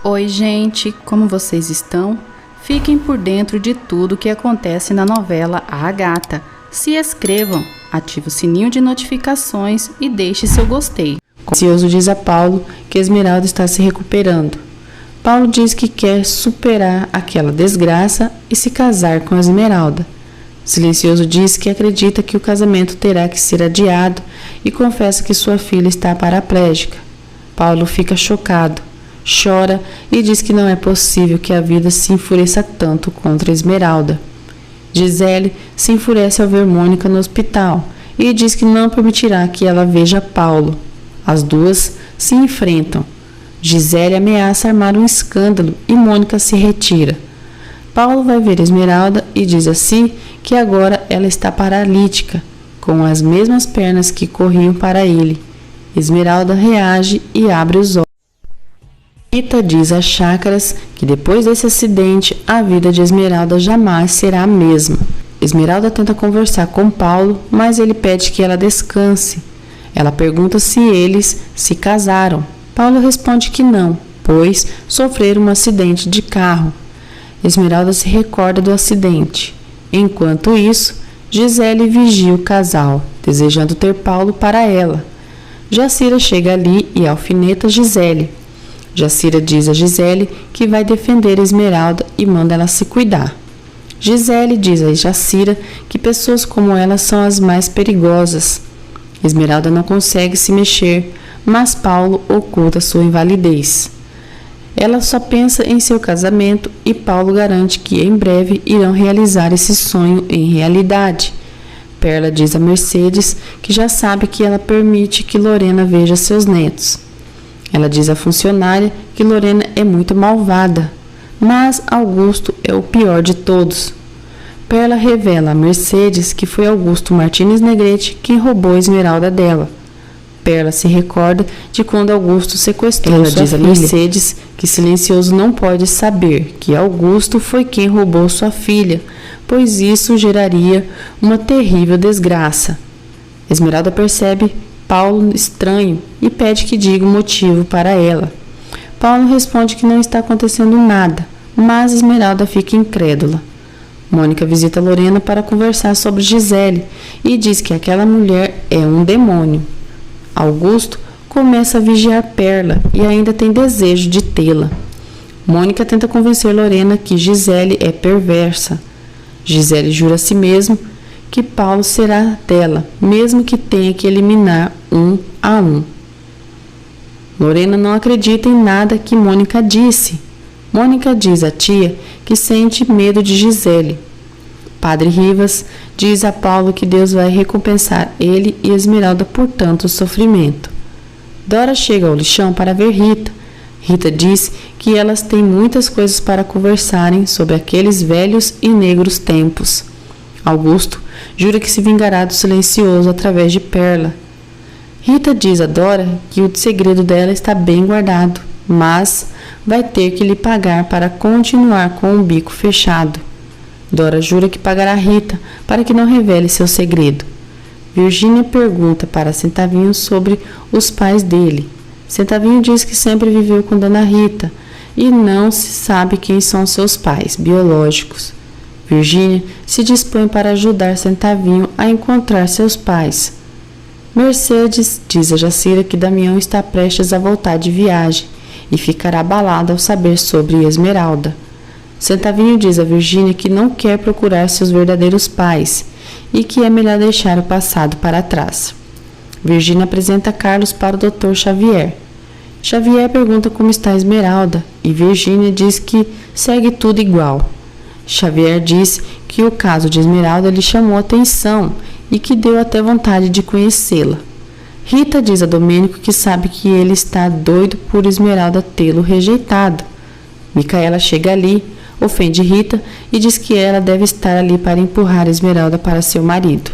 Oi, gente, como vocês estão? Fiquem por dentro de tudo que acontece na novela A Gata. Se inscrevam, ative o sininho de notificações e deixe seu gostei. Silencioso diz a Paulo que Esmeralda está se recuperando. Paulo diz que quer superar aquela desgraça e se casar com Esmeralda. Silencioso diz que acredita que o casamento terá que ser adiado e confessa que sua filha está paraplégica. Paulo fica chocado, chora e diz que não é possível que a vida se enfureça tanto contra Esmeralda. Gisele se enfurece ao ver Mônica no hospital e diz que não permitirá que ela veja Paulo. As duas se enfrentam. Gisele ameaça armar um escândalo e Mônica se retira. Paulo vai ver Esmeralda e diz a si que agora ela está paralítica, com as mesmas pernas que corriam para ele. Esmeralda reage e abre os olhos. Rita diz a Chácaras que depois desse acidente a vida de Esmeralda jamais será a mesma. Esmeralda tenta conversar com Paulo, mas ele pede que ela descanse. Ela pergunta se eles se casaram. Paulo responde que não, pois sofreram um acidente de carro. Esmeralda se recorda do acidente. Enquanto isso, Gisele vigia o casal, desejando ter Paulo para ela. Jacira chega ali e alfineta Gisele. Jacira diz a Gisele que vai defender Esmeralda e manda ela se cuidar. Gisele diz a Jacira que pessoas como ela são as mais perigosas. Esmeralda não consegue se mexer, mas Paulo oculta sua invalidez. Ela só pensa em seu casamento e Paulo garante que em breve irão realizar esse sonho em realidade. Perla diz a Mercedes que já sabe que ela permite que Lorena veja seus netos. Ela diz à funcionária que Lorena é muito malvada, mas Augusto é o pior de todos. Perla revela a Mercedes que foi Augusto Martins Negrete quem roubou a esmeralda dela. Perla se recorda de quando Augusto sequestrou sua filha. Ela diz a Mercedes que Silencioso não pode saber que Augusto foi quem roubou sua filha, pois isso geraria uma terrível desgraça. Esmeralda percebe Paulo estranho e pede que diga o motivo para ela. Paulo responde que não está acontecendo nada, mas Esmeralda fica incrédula. Mônica visita Lorena para conversar sobre Gisele e diz que aquela mulher é um demônio. Augusto começa a vigiar Perla e ainda tem desejo de tê-la. Mônica tenta convencer Lorena que Gisele é perversa. Gisele jura a si mesma que Paulo será dela, mesmo que tenha que eliminar um a um. Lorena não acredita em nada que Mônica disse. Mônica diz à tia que sente medo de Gisele. Padre Rivas diz a Paulo que Deus vai recompensar ele e Esmeralda por tanto sofrimento. Dora chega ao lixão para ver Rita. Rita diz que elas têm muitas coisas para conversarem sobre aqueles velhos e negros tempos. Augusto jura que se vingará do Silencioso através de Perla. Rita diz a Dora que o segredo dela está bem guardado, mas vai ter que lhe pagar para continuar com o bico fechado. Dora jura que pagará Rita para que não revele seu segredo. Virgínia pergunta para Centavinho sobre os pais dele. Centavinho diz que sempre viveu com Dona Rita e não se sabe quem são seus pais biológicos. Virgínia se dispõe para ajudar Centavinho a encontrar seus pais. Mercedes diz a Jacira que Damião está prestes a voltar de viagem e ficará abalado ao saber sobre Esmeralda. Centavinho diz a Virgínia que não quer procurar seus verdadeiros pais e que é melhor deixar o passado para trás. Virgínia apresenta Carlos para o Dr. Xavier. Xavier pergunta como está Esmeralda e Virgínia diz que segue tudo igual. Xavier diz que o caso de Esmeralda lhe chamou a atenção e que deu até vontade de conhecê-la. Rita diz a Domênico que sabe que ele está doido por Esmeralda tê-lo rejeitado. Micaela chega ali, ofende Rita e diz que ela deve estar ali para empurrar Esmeralda para seu marido.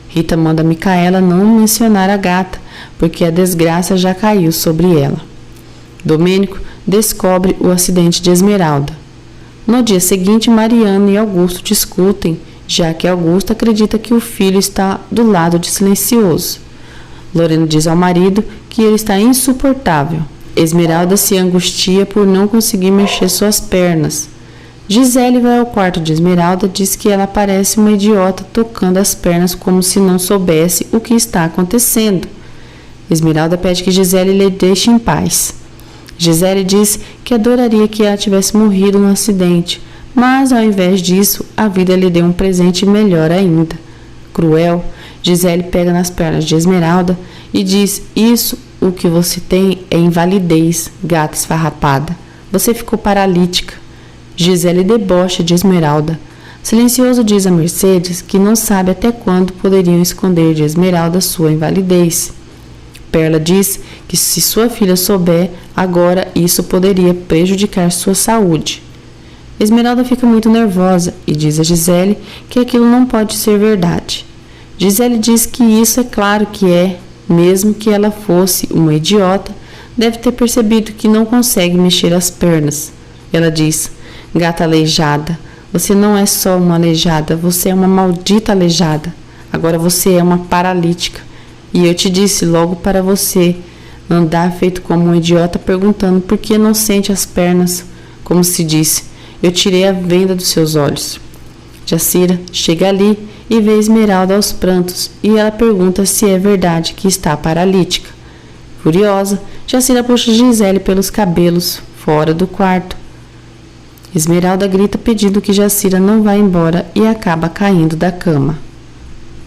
Rita manda Micaela não mencionar a gata, porque a desgraça já caiu sobre ela. Domênico descobre o acidente de Esmeralda. No dia seguinte, Mariana e Augusto discutem, já que Augusto acredita que o filho está do lado de Silencioso. Lorena diz ao marido que ele está insuportável. Esmeralda se angustia por não conseguir mexer suas pernas. Gisele vai ao quarto de Esmeralda e diz que ela parece uma idiota tocando as pernas como se não soubesse o que está acontecendo. Esmeralda pede que Gisele lhe deixe em paz. Gisele diz que adoraria que ela tivesse morrido no acidente, mas ao invés disso, a vida lhe deu um presente melhor ainda. Cruel, Gisele pega nas pernas de Esmeralda e diz: "Isso, o que você tem é invalidez, gata esfarrapada. Você ficou paralítica." Gisele debocha de Esmeralda. Silencioso diz a Mercedes que não sabe até quando poderiam esconder de Esmeralda sua invalidez. Perla diz que se sua filha souber, agora isso poderia prejudicar sua saúde. Esmeralda fica muito nervosa e diz a Gisele que aquilo não pode ser verdade. Gisele diz que isso é claro que é, mesmo que ela fosse uma idiota, deve ter percebido que não consegue mexer as pernas. Ela diz: "Gata aleijada, você não é só uma aleijada, você é uma maldita aleijada. Agora você é uma paralítica. E eu te disse logo para você andar feito como um idiota perguntando por que não sente as pernas. Como se disse, eu tirei a venda dos seus olhos." Jacira chega ali e vê Esmeralda aos prantos e ela pergunta se é verdade que está paralítica. Furiosa, Jacira puxa Gisele pelos cabelos fora do quarto. Esmeralda grita pedindo que Jacira não vá embora e acaba caindo da cama.